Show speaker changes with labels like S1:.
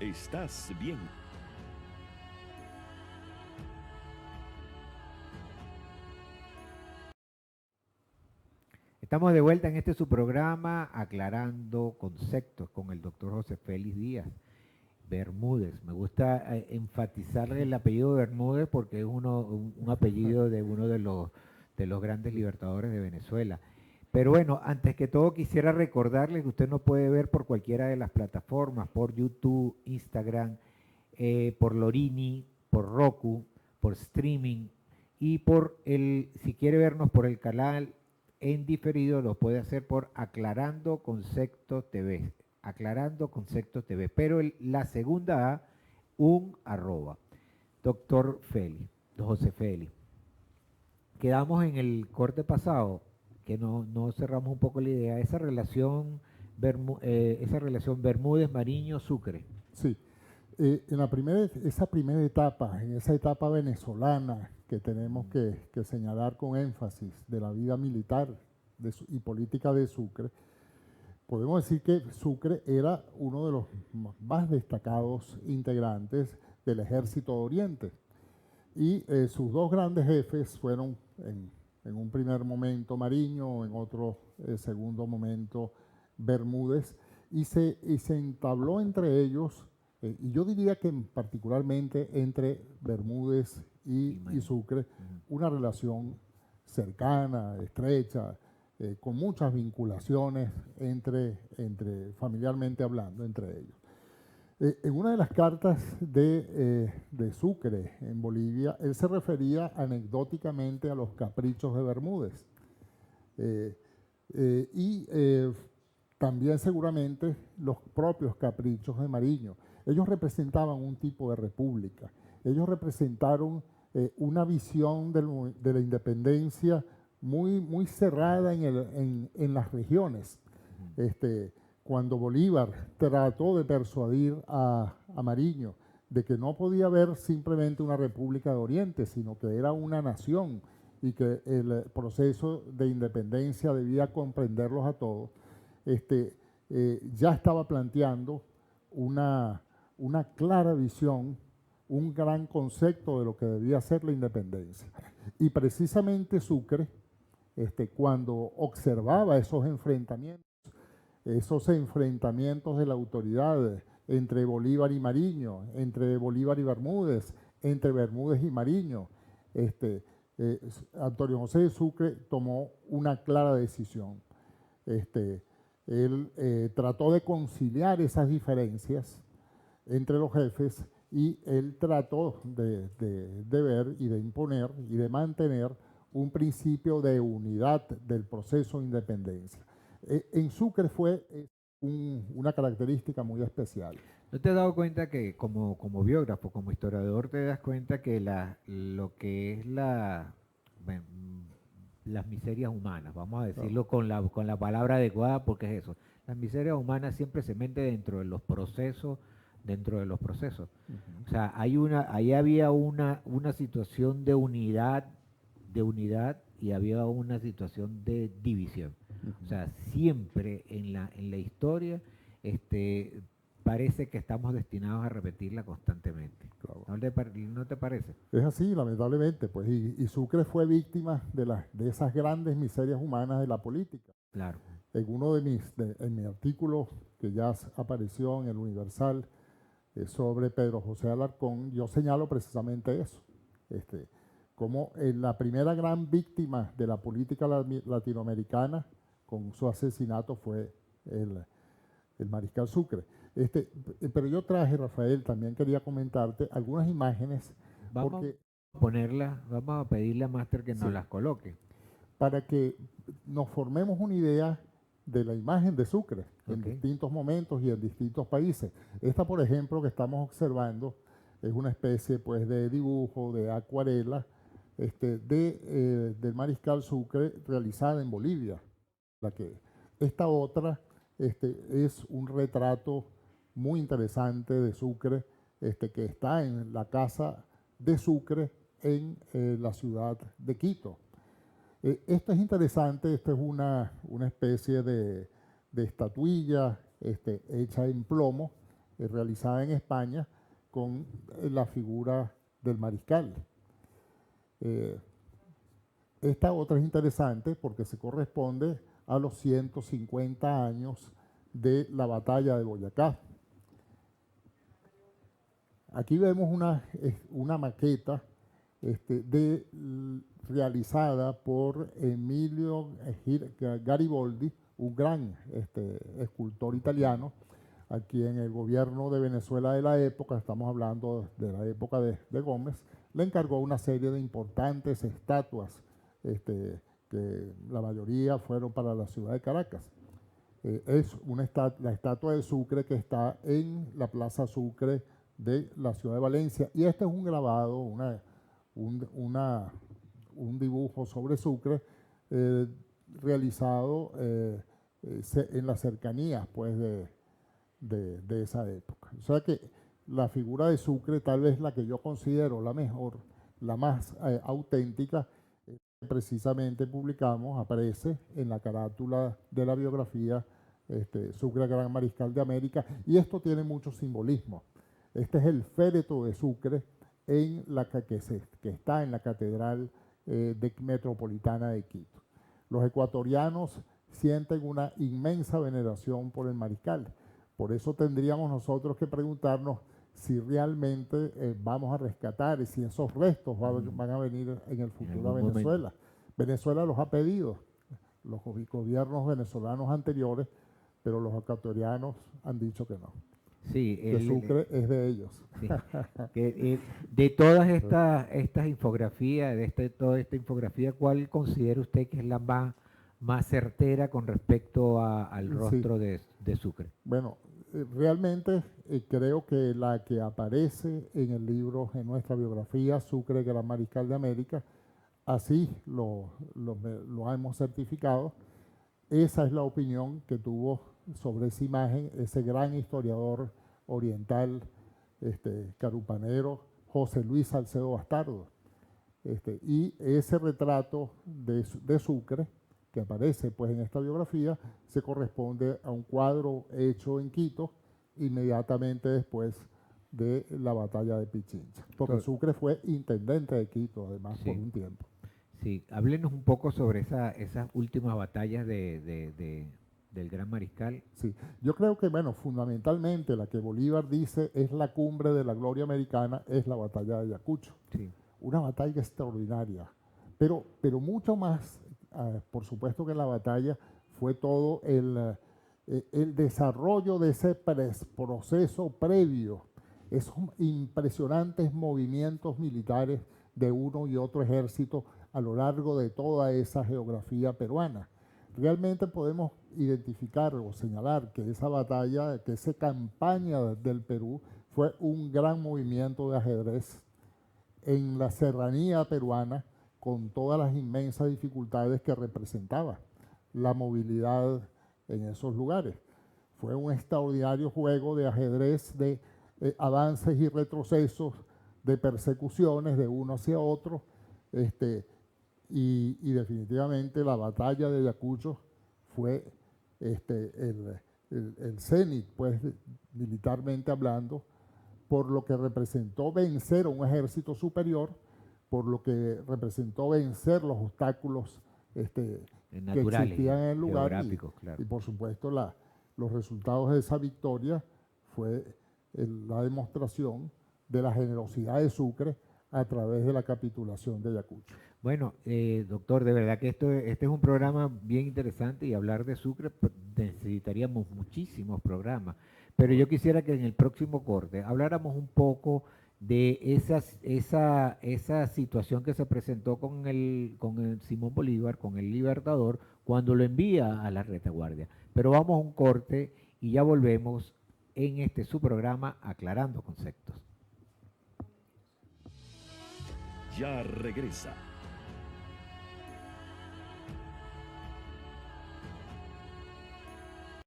S1: Estás bien.
S2: Estamos de vuelta en este su programa Aclarando Conceptos con el doctor José Félix Díaz Bermúdez. Me gusta enfatizar el apellido Bermúdez porque es un apellido de uno de los grandes libertadores de Venezuela. Pero bueno, antes que todo quisiera recordarle que usted nos puede ver por cualquiera de las plataformas, por YouTube, Instagram, por Lorini, por Roku, por streaming y si quiere vernos por el canal en diferido, lo puede hacer por Aclarando Conceptos TV. Aclarando Conceptos TV. Pero la segunda A, un arroba. Doctor Félix, José Félix. Quedamos en el corte pasado, que no cerramos un poco la idea, esa relación Bermúdez-Mariño-Sucre.
S3: Sí, en esa primera etapa, en esa etapa venezolana que tenemos que señalar con énfasis de la vida militar y política de Sucre, podemos decir que Sucre era uno de los más destacados integrantes del Ejército de Oriente. Y sus dos grandes jefes fueron en un primer momento Mariño, en otro segundo momento Bermúdez, y se entabló entre ellos, y yo diría que particularmente entre Bermúdez y Sucre, una relación cercana, estrecha, con muchas vinculaciones familiarmente hablando entre ellos. En una de las cartas de Sucre en Bolivia, él se refería anecdóticamente a los caprichos de Bermúdez. También seguramente los propios caprichos de Mariño. Ellos representaban un tipo de república. Ellos representaron una visión de la independencia muy cerrada en las regiones. Cuando Bolívar trató de persuadir a Mariño de que no podía haber simplemente una república de Oriente, sino que era una nación y que el proceso de independencia debía comprenderlos a todos, ya estaba planteando una clara visión, un gran concepto de lo que debía ser la independencia. Y precisamente Sucre, cuando observaba esos enfrentamientos de la autoridad entre Bolívar y Mariño, entre Bolívar y Bermúdez, entre Bermúdez y Mariño, Antonio José de Sucre tomó una clara decisión. Él trató de conciliar esas diferencias entre los jefes y él trató de ver y de imponer y de mantener un principio de unidad del proceso de independencia. En Sucre fue una característica muy especial.
S2: ¿No te has dado cuenta que como biógrafo, como historiador, te das cuenta que lo que es bueno, las miserias humanas, vamos a decirlo con la palabra adecuada, porque es eso, las miserias humanas siempre se meten dentro de los procesos. O sea, ahí había una situación de unidad y había una situación de división. O sea, siempre en la historia, parece que estamos destinados a repetirla constantemente.
S3: Claro.
S2: ¿No te parece?
S3: Es así, lamentablemente, pues, y Sucre fue víctima de esas grandes miserias humanas de la política.
S2: Claro.
S3: En mi artículo que ya apareció en el Universal sobre Pedro José Alarcón, yo señalo precisamente eso. Como la primera gran víctima de la política latinoamericana con su asesinato fue el mariscal Sucre. Pero yo traje, Rafael, también quería comentarte algunas imágenes.
S2: Vamos a pedirle a Máster que nos las coloque.
S3: Para que nos formemos una idea de la imagen de Sucre en distintos momentos y en distintos países. Esta, por ejemplo, que estamos observando, es una especie pues, de dibujo, de acuarela, del mariscal Sucre realizada en Bolivia. Esta otra es un retrato muy interesante de Sucre, que está en la casa de Sucre en la ciudad de Quito. Esto es interesante, esto es una especie de estatuilla hecha en plomo, realizada en España con la figura del mariscal. Esta otra es interesante porque se corresponde a los 150 años de la batalla de Boyacá. Aquí vemos una maqueta realizada por Emilio Gariboldi, un gran escultor italiano, a quien el gobierno de Venezuela de la época, estamos hablando de la época de Gómez, le encargó una serie de importantes estatuas, que la mayoría fueron para la ciudad de Caracas. Es la estatua de Sucre que está en la Plaza Sucre de la ciudad de Valencia. Y este es un grabado, un dibujo sobre Sucre realizado en las cercanías pues, de esa época. O sea que la figura de Sucre, tal vez la que yo considero la mejor, la más auténtica, precisamente publicamos, aparece en la carátula de la biografía Sucre, Gran Mariscal de América, y esto tiene mucho simbolismo. Este es el féretro de Sucre que está en la Catedral Metropolitana de Quito. Los ecuatorianos sienten una inmensa veneración por el mariscal. Por eso tendríamos nosotros que preguntarnos si realmente vamos a rescatar y si esos restos van a venir en el futuro a Venezuela. Momento. Venezuela los ha pedido, los gobiernos venezolanos anteriores, pero los ecuatorianos han dicho que no.
S2: Sí,
S3: que Sucre es de ellos.
S2: Sí. De todas estas infografías, toda esta infografía, ¿cuál considera usted que es la más certera con respecto al rostro de Sucre?
S3: Bueno, realmente creo que la que aparece en el libro, en nuestra biografía, Sucre, Gran Mariscal de América, así lo hemos certificado. Esa es la opinión que tuvo sobre esa imagen ese gran historiador oriental carupanero José Luis Salcedo Bastardo. Y ese retrato de Sucre, que aparece pues, en esta biografía, se corresponde a un cuadro hecho en Quito inmediatamente después de la batalla de Pichincha. Porque Sucre fue intendente de Quito, además, por un tiempo.
S2: Sí, háblenos un poco sobre esas últimas batallas del Gran Mariscal.
S3: Sí, yo creo que, bueno, fundamentalmente la que Bolívar dice es la cumbre de la gloria americana, es la batalla de Ayacucho.
S2: Sí.
S3: Una batalla extraordinaria, pero mucho más, por supuesto que la batalla fue todo el desarrollo de ese proceso previo, esos impresionantes movimientos militares de uno y otro ejército a lo largo de toda esa geografía peruana. Realmente podemos identificar o señalar que esa batalla, que esa campaña del Perú fue un gran movimiento de ajedrez en la serranía peruana con todas las inmensas dificultades que representaba la movilidad en esos lugares. Fue un extraordinario juego de ajedrez, de avances y retrocesos, de persecuciones de uno hacia otro, y definitivamente la batalla de Ayacucho fue el cenit, pues, militarmente hablando, por lo que representó vencer a un ejército superior, por lo que representó vencer los obstáculos que existían en el lugar y por supuesto los resultados de esa victoria fue la demostración de la generosidad de Sucre a través de la capitulación de Ayacucho.
S2: Bueno, doctor, de verdad que este es un programa bien interesante y hablar de Sucre necesitaríamos muchísimos programas, pero yo quisiera que en el próximo corte habláramos un poco de esa situación que se presentó con el Simón Bolívar, con el Libertador, cuando lo envía a la retaguardia. Pero vamos a un corte y ya volvemos en su programa Aclarando Conceptos.
S1: Ya regresa